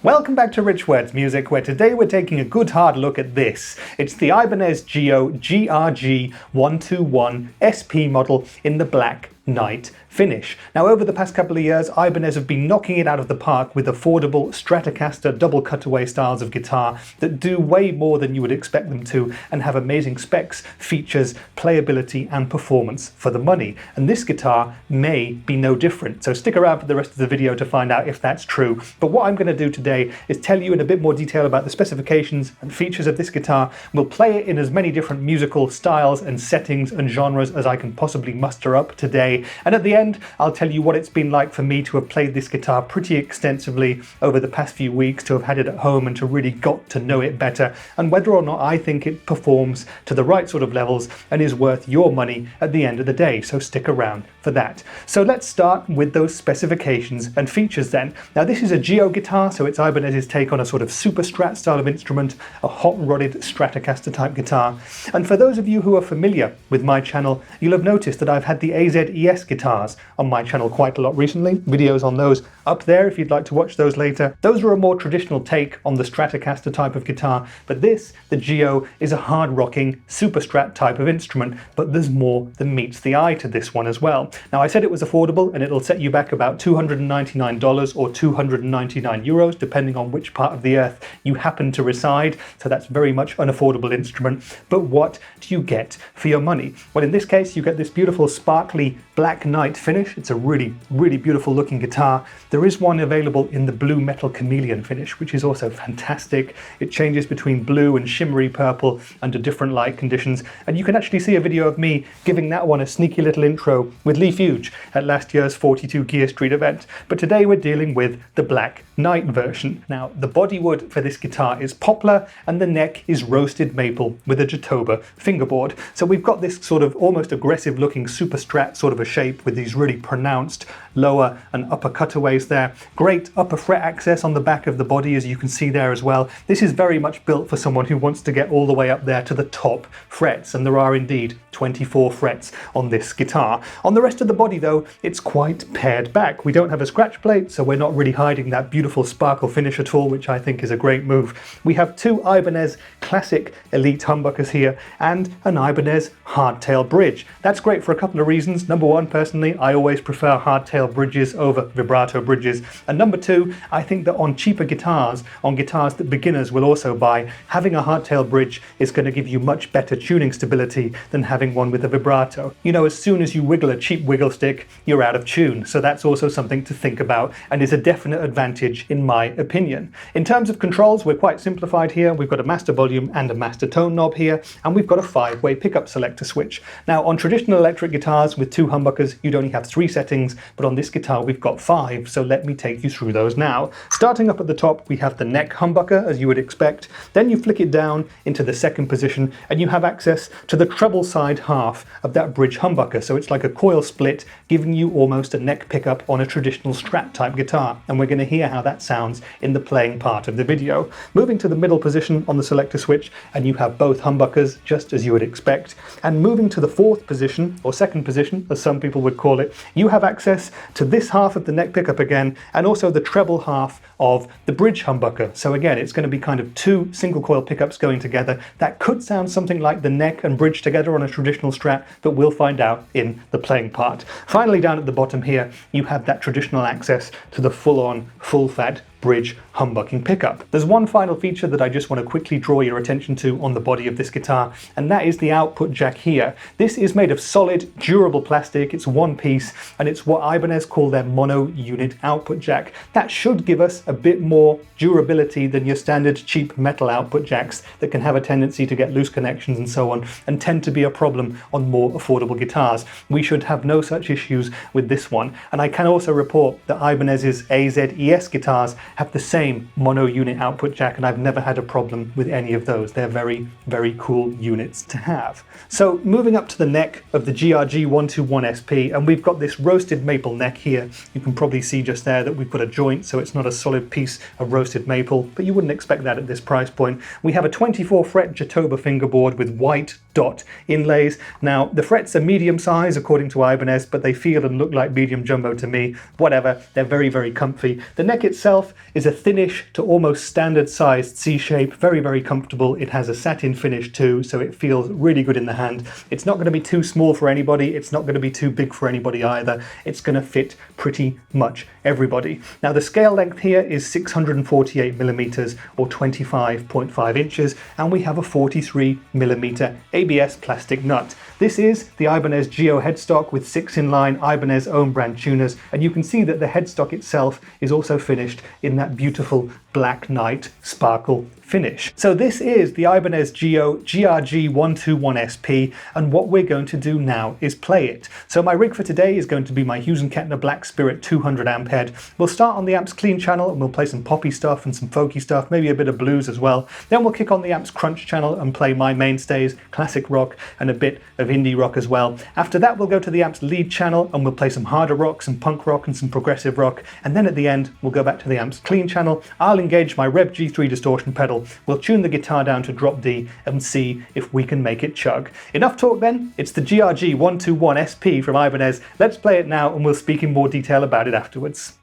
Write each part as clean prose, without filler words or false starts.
Welcome back to Rich Words Music, where today we're taking a good hard look at this. It's the Ibanez GIO GRG121SP model in the Black Night finish. Now, over the past couple of years, Ibanez have been knocking it out of the park with affordable Stratocaster double cutaway styles of guitar that do way more than you would expect them to and have amazing specs, features, playability and performance for the money. And this guitar may be no different. So stick around for the rest of the video to find out if that's true. But what I'm going to do today is tell you in a bit more detail about the specifications and features of this guitar. We'll play it in as many different musical styles and settings and genres as I can possibly muster up today. And at the end, I'll tell you what it's been like for me to have played this guitar pretty extensively over the past few weeks, to have had it at home and to really got to know it better, and whether or not I think it performs to the right sort of levels and is worth your money at the end of the day. So stick around for that. So let's start with those specifications and features then. Now, this is a GIO guitar, so it's Ibanez's take on a sort of Super Strat style of instrument, a hot-rodded Stratocaster type guitar. And for those of you who are familiar with my channel, you'll have noticed that I've had the AZES guitars on my channel quite a lot recently. Videos on those up there if you'd like to watch those later. Those are a more traditional take on the Stratocaster type of guitar, but this, the GIO, is a hard-rocking Super Strat type of instrument, but there's more than meets the eye to this one as well. Now, I said it was affordable, and it'll set you back about $299 or 299 euros, depending on which part of the earth you happen to reside, so that's very much an affordable instrument. But what do you get for your money? Well, in this case, you get this beautiful sparkly Black Night finish. It's a really, really beautiful looking guitar. There is one available in the Blue Metal Chameleon finish, which is also fantastic. It changes between blue and shimmery purple under different light conditions, and you can actually see a video of me giving that one a sneaky little intro with Lee Fuge at last year's 42 Gear Street event. But today we're dealing with the Black Night version. Now, the bodywood for this guitar is poplar and the neck is roasted maple with a jatoba fingerboard. So we've got this sort of almost aggressive looking Super Strat sort of a shape with these really pronounced lower and upper cutaways there. Great upper fret access on the back of the body, as you can see there as well. This is very much built for someone who wants to get all the way up there to the top frets, and there are indeed 24 frets on this guitar. On the rest of the body though, it's quite pared back. We don't have a scratch plate, so we're not really hiding that beautiful sparkle finish at all, which I think is a great move. We have two Ibanez classic elite humbuckers here and an Ibanez hardtail bridge. That's great for a couple of reasons. Number one, personally, I always prefer hardtail bridges over vibrato bridges. And number two, I think that on cheaper guitars, on guitars that beginners will also buy, having a hardtail bridge is going to give you much better tuning stability than having one with a vibrato. You know, as soon as you wiggle a cheap wiggle stick, you're out of tune. So that's also something to think about and is a definite advantage in my opinion. In terms of controls, we're quite simplified here. We've got a master volume and a master tone knob here, and we've got a 5-way pickup selector switch. Now, on traditional electric guitars with two humbuckers, you'd only have 3 settings, but on this guitar we've got 5, so let me take you through those now. Starting up at the top, we have the neck humbucker, as you would expect. Then you flick it down into the second position, and you have access to the treble side half of that bridge humbucker, so it's like a coil split, giving you almost a neck pickup on a traditional Strat type guitar, and we're going to hear how that sounds in the playing part of the video. Moving to the middle position on the selector switch, and you have both humbuckers, just as you would expect. And moving to the fourth position, or second position, as some people would call it, you have access to this half of the neck pickup again, and also the treble half of the bridge humbucker. So again, it's going to be kind of 2 single coil pickups going together. That could sound something like the neck and bridge together on a traditional Strat, but we'll find out in the playing part. Finally, down at the bottom here, you have that traditional access to the full-on, full-fat bridge humbucking pickup. There's one final feature that I just want to quickly draw your attention to on the body of this guitar, and that is the output jack here. This is made of solid, durable plastic. It's one piece, and it's what Ibanez call their mono unit output jack. That should give us a bit more durability than your standard cheap metal output jacks that can have a tendency to get loose connections and so on, and tend to be a problem on more affordable guitars. We should have no such issues with this one. And I can also report that Ibanez's AZES guitars have the same mono unit output jack, and I've never had a problem with any of those. They're very, very cool units to have. So moving up to the neck of the GRG121SP, and we've got this roasted maple neck here. You can probably see just there that we've got a joint, so it's not a solid piece of roasted maple, but you wouldn't expect that at this price point. We have a 24 fret jatoba fingerboard with white dot inlays. Now, the frets are medium size according to Ibanez, but they feel and look like medium jumbo to me. Whatever, they're very, very comfy. The neck itself is a thinnish to almost standard sized C shape, very, very comfortable. It has a satin finish too, so it feels really good in the hand. It's not going to be too small for anybody, it's not going to be too big for anybody either. It's going to fit pretty much everybody. Now the scale length here is 648 millimeters or 25.5 inches, and we have a 43 millimeter ABS plastic nut. This is the Ibanez GIO headstock with 6 inline Ibanez own brand tuners, and you can see that the headstock itself is also finished in that beautiful Black Knight sparkle finish. So this is the Ibanez GIO GRG121SP, and what we're going to do now is play it. So my rig for today is going to be my Hughes & Kettner Black Spirit 200 amp head. We'll start on the amp's clean channel and we'll play some poppy stuff and some folky stuff, maybe a bit of blues as well. Then we'll kick on the amp's crunch channel and play my mainstays, classic rock and a bit of indie rock as well. After that we'll go to the amp's lead channel and we'll play some harder rock, some punk rock and some progressive rock, and then at the end we'll go back to the amp's clean channel. I'll engage my Rev G3 distortion pedal, we'll tune the guitar down to drop D and see if we can make it chug. Enough talk then, it's the GRG121SP from Ibanez. Let's play it now and we'll speak in more detail about it afterwards.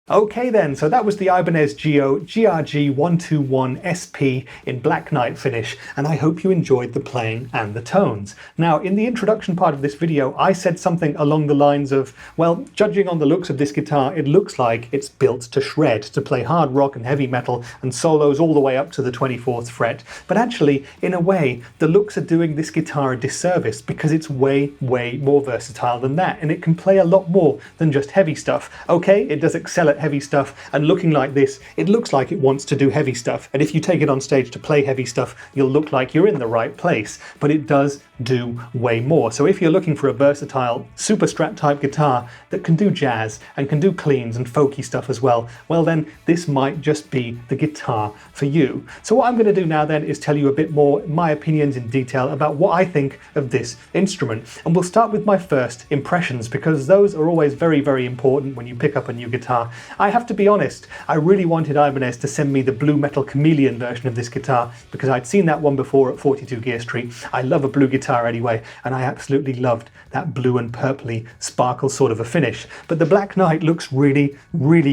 Okay then, so that was the Ibanez GIO GRG121SP in Black Knight finish, and I hope you enjoyed the playing and the tones. Now, in the introduction part of this video, I said something along the lines of, well, judging on the looks of this guitar, it looks like it's built to shred, to play hard rock and heavy metal and solos all the way up to the 24th fret. But actually, in a way, the looks are doing this guitar a disservice because it's way more versatile than that, and it can play a lot more than just heavy stuff. Okay, it does excel at heavy stuff, and looking like this, it looks like it wants to do heavy stuff, and if you take it on stage to play heavy stuff, you'll look like you're in the right place, but it does do way more. So if you're looking for a versatile Super Strat type guitar that can do jazz and can do cleans and folky stuff as well, well then this might just be the guitar for you. So what I'm going to do now then is tell you a bit more my opinions in detail about what I think of this instrument, and we'll start with my first impressions because those are always very important when you pick up a new guitar. I have to be honest, I really wanted Ibanez to send me the Blue Metal Chameleon version of this guitar because I'd seen that one before at 42 Gear Street. I love a blue guitar anyway, and I absolutely loved that blue and purpley sparkle sort of a finish. But the Black Knight looks really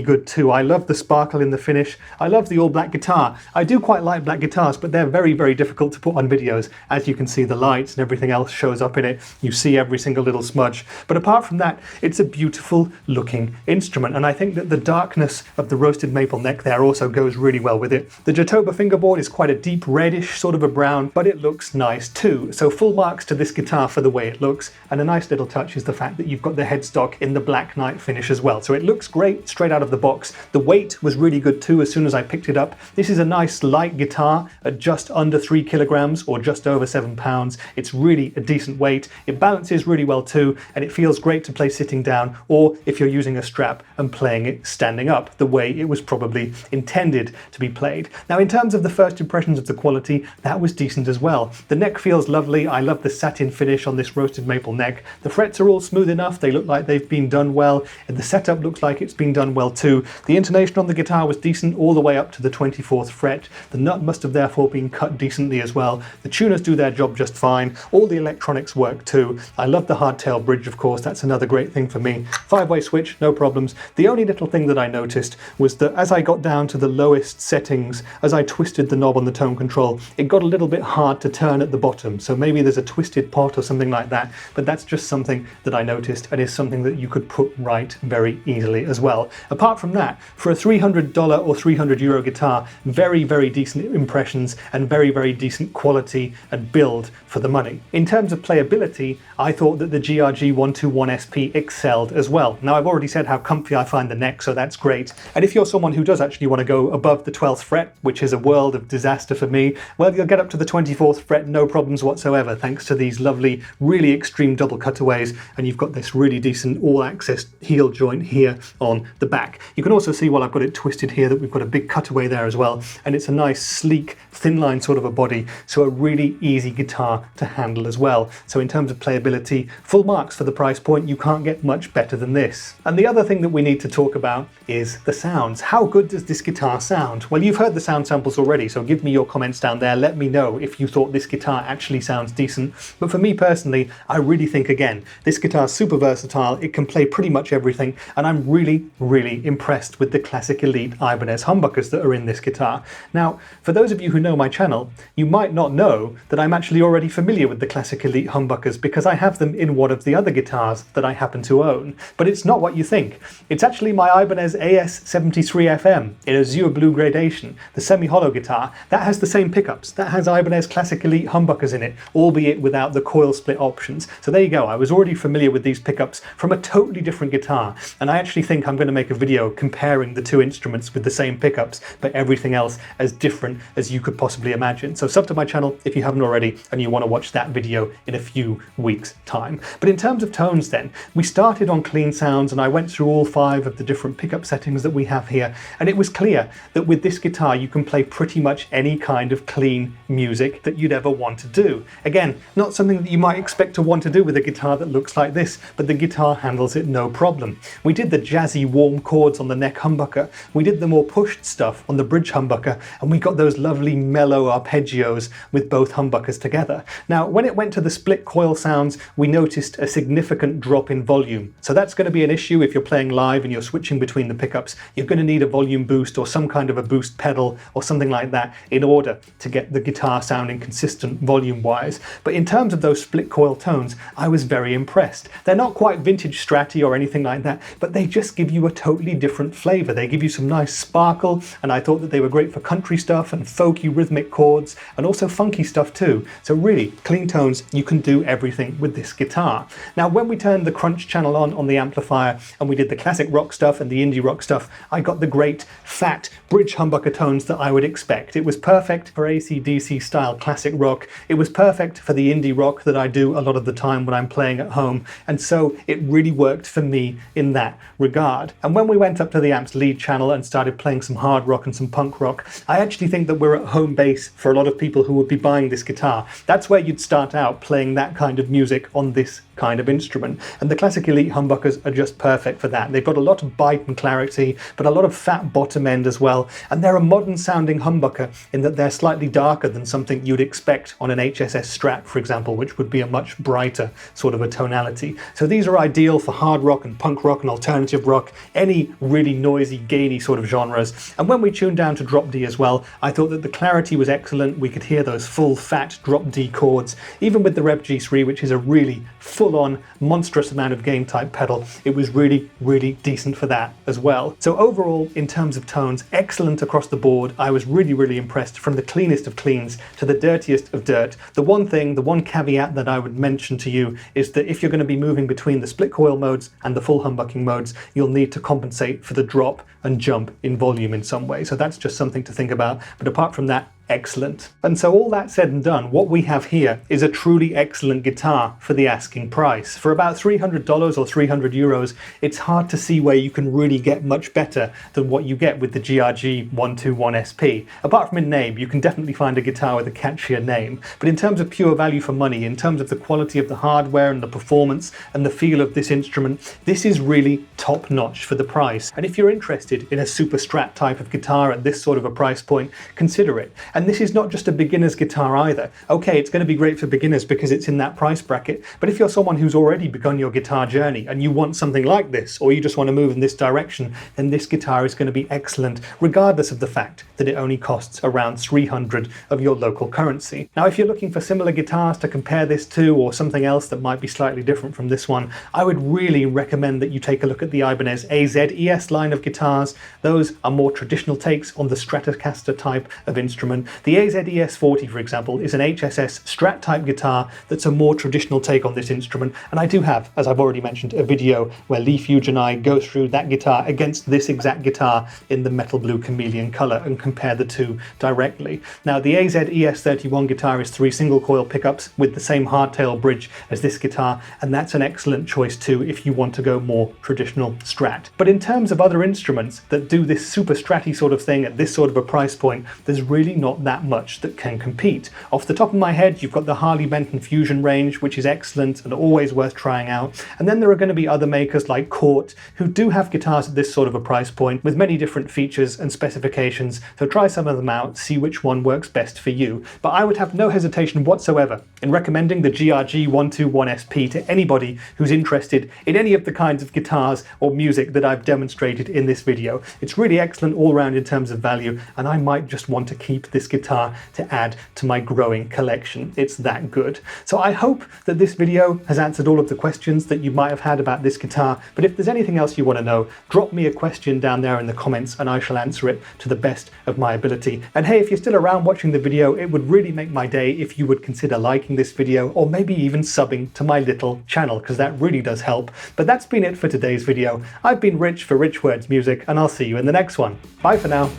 good too. I love the sparkle in the finish. I love the all black guitar. I do quite like black guitars, but they're very difficult to put on videos. As you can see, the lights and everything else shows up in it. You see every single little smudge. But apart from that, it's a beautiful looking instrument, and I think that the darkness of the roasted maple neck there also goes really well with it. The jatoba fingerboard is quite a deep reddish sort of a brown, but it looks nice too. So full marks to this guitar for the way it looks, and a nice little touch is the fact that you've got the headstock in the Black Knight finish as well. So it looks great straight out of the box. The weight was really good too as soon as I picked it up. This is a nice light guitar at just under 3 kilograms or just over 7 pounds. It's really a decent weight. It balances really well too, and it feels great to play sitting down, or if you're using a strap and playing it standing up the way it was probably intended to be played. Now in terms of the first impressions of the quality, that was decent as well. The neck feels lovely. I love the satin finish on this roasted maple neck. The frets are all smooth enough. They look like they've been done well, and the setup looks like it's been done well too. The intonation on the guitar was decent all the way up to the 24th fret. The nut must have therefore been cut decently as well. The tuners do their job just fine. All the electronics work too. I love the hardtail bridge, of course. That's another great thing for me. 5-way switch, no problems. The only little thing that I noticed was that as I got down to the lowest settings, as I twisted the knob on the tone control, it got a little bit hard to turn at the bottom. So maybe there's a twisted pot or something like that, but that's just something that I noticed and is something that you could put right very easily as well. Apart from that, for a $300 or €300 guitar, very decent impressions and very decent quality and build for the money. In terms of playability, I thought that the GRG121SP excelled as well. Now I've already said how comfy I find the neck, so that's great. And if you're someone who does actually want to go above the 12th fret, which is a world of disaster for me, well, you'll get up to the 24th fret no problems whatsoever, thanks to these lovely, really extreme double cutaways, and you've got this really decent all-access heel joint here on the back. You can also see while I've got it twisted here that we've got a big cutaway there as well, and it's a nice, sleek, thin line sort of a body, so a really easy guitar to handle as well. So in terms of playability, full marks for the price point. You can't get much better than this. And the other thing that we need to talk about is the sounds. How good does this guitar sound? Well, you've heard the sound samples already, so give me your comments down there. Let me know if you thought this guitar actually sounds decent. But for me personally, I really think, again, this guitar's super versatile. It can play pretty much everything, and I'm really impressed with the classic elite Ibanez humbuckers that are in this guitar. Now, for those of you who know my channel, you might not know that I'm actually already familiar with the classic elite humbuckers because I have them in one of the other guitars that I happen to own. But it's not what you think. It's actually my Ibanez AS73FM in Azure Blue gradation, the semi-hollow guitar. That has the same pickups. That has Ibanez Classic Elite humbuckers in it, albeit without the coil split options. So there you go. I was already familiar with these pickups from a totally different guitar, and I actually think I'm going to make a video comparing the two instruments with the same pickups, but everything else as different as you could possibly imagine. So sub to my channel if you haven't already and you want to watch that video in a few weeks' time. But in terms of tones then, we started on clean sounds and I went through all 5 of the different pickup settings that we have here, and it was clear that with this guitar you can play pretty much any kind of clean music that you'd ever want to do. Again, not something that you might expect to want to do with a guitar that looks like this, but the guitar handles it no problem. We did the jazzy warm chords on the neck humbucker, we did the more pushed stuff on the bridge humbucker, and we got those lovely mellow arpeggios with both humbuckers together. Now, when it went to the split coil sounds, we noticed a significant drop in volume. So that's going to be an issue if you're playing live and you're switching between the pickups, you're going to need a volume boost or some kind of a boost pedal or something like that in order to get the guitar sounding consistent volume-wise. But in terms of those split coil tones, I was very impressed. They're not quite vintage Stratty or anything like that, but they just give you a totally different flavour. They give you some nice sparkle, and I thought that they were great for country stuff and folky rhythmic chords, and also funky stuff too. So really, clean tones, you can do everything with this guitar. Now, when we turned the crunch channel on the amplifier and we did the classic rock stuff and the indie rock stuff, I got the great fat bridge humbucker tones that I would expect. It was perfect for AC/DC style classic rock. It was perfect for the indie rock that I do a lot of the time when I'm playing at home, and so it really worked for me in that regard. And when we went up to the amp's lead channel and started playing some hard rock and some punk rock, I actually think that we're at home base for a lot of people who would be buying this guitar. That's where you'd start out playing that kind of music on this kind of instrument, and the Classic Elite humbuckers are just perfect for that. They've got a lot of bite and clarity, but a lot of fat bottom end as well, and they're a modern sounding humbucker in that they're slightly darker than something you'd expect on an HSS Strat, for example, which would be a much brighter sort of a tonality. So these are ideal for hard rock and punk rock and alternative rock, any really noisy, gainy sort of genres. And when we tuned down to drop D as well, I thought that the clarity was excellent. We could hear those full fat drop D chords, even with the Rep G3, which is a really full-on monstrous amount of gain type pedal. It was really, really decent for that as well. So overall, in terms of tones, excellent across the board. I was really, really impressed, from the cleanest of cleans to the dirtiest of dirt. The one caveat that I would mention to you is that if you're going to be moving between the split coil modes and the full humbucking modes, you'll need to compensate for the drop and jump in volume in some way. So that's just something to think about. But apart from that, excellent. And so all that said and done, what we have here is a truly excellent guitar for the asking price. For about $300 or 300 euros, it's hard to see where you can really get much better than what you get with the GRG121SP. Apart from in name, you can definitely find a guitar with a catchier name. But in terms of pure value for money, in terms of the quality of the hardware and the performance and the feel of this instrument, this is really top notch for the price. And if you're interested in a Super Strat type of guitar at this sort of a price point, consider it. And this is not just a beginner's guitar either. Okay, it's going to be great for beginners because it's in that price bracket, but if you're someone who's already begun your guitar journey and you want something like this, or you just want to move in this direction, then this guitar is going to be excellent, regardless of the fact that it only costs around 300 of your local currency. Now, if you're looking for similar guitars to compare this to, or something else that might be slightly different from this one, I would really recommend that you take a look at the Ibanez AZES line of guitars. Those are more traditional takes on the Stratocaster type of instrument. The AZES 40, for example, is an HSS Strat type guitar that's a more traditional take on this instrument, and I do have, as I've already mentioned, a video where Lee Fuge and I go through that guitar against this exact guitar in the Metal Blue Chameleon colour and compare the two directly. Now, the AZES 31 guitar is 3 single coil pickups with the same hardtail bridge as this guitar, and that's an excellent choice too if you want to go more traditional Strat. But in terms of other instruments that do this super Stratty sort of thing at this sort of a price point, there's really not that much that can compete. Off the top of my head, you've got the Harley Benton Fusion range, which is excellent and always worth trying out. And then there are going to be other makers like Court, who do have guitars at this sort of a price point with many different features and specifications. So try some of them out, see which one works best for you. But I would have no hesitation whatsoever in recommending the GRG121SP to anybody who's interested in any of the kinds of guitars or music that I've demonstrated in this video. It's really excellent all around in terms of value, and I might just want to keep this guitar to add to my growing collection. It's that good. So I hope that this video has answered all of the questions that you might have had about this guitar, but if there's anything else you want to know, drop me a question down there in the comments and I shall answer it to the best of my ability. And hey, if you're still around watching the video, it would really make my day if you would consider liking this video, or maybe even subbing to my little channel, because that really does help. But that's been it for today's video. I've been Rich for Rich Words Music, and I'll see you in the next one. Bye for now.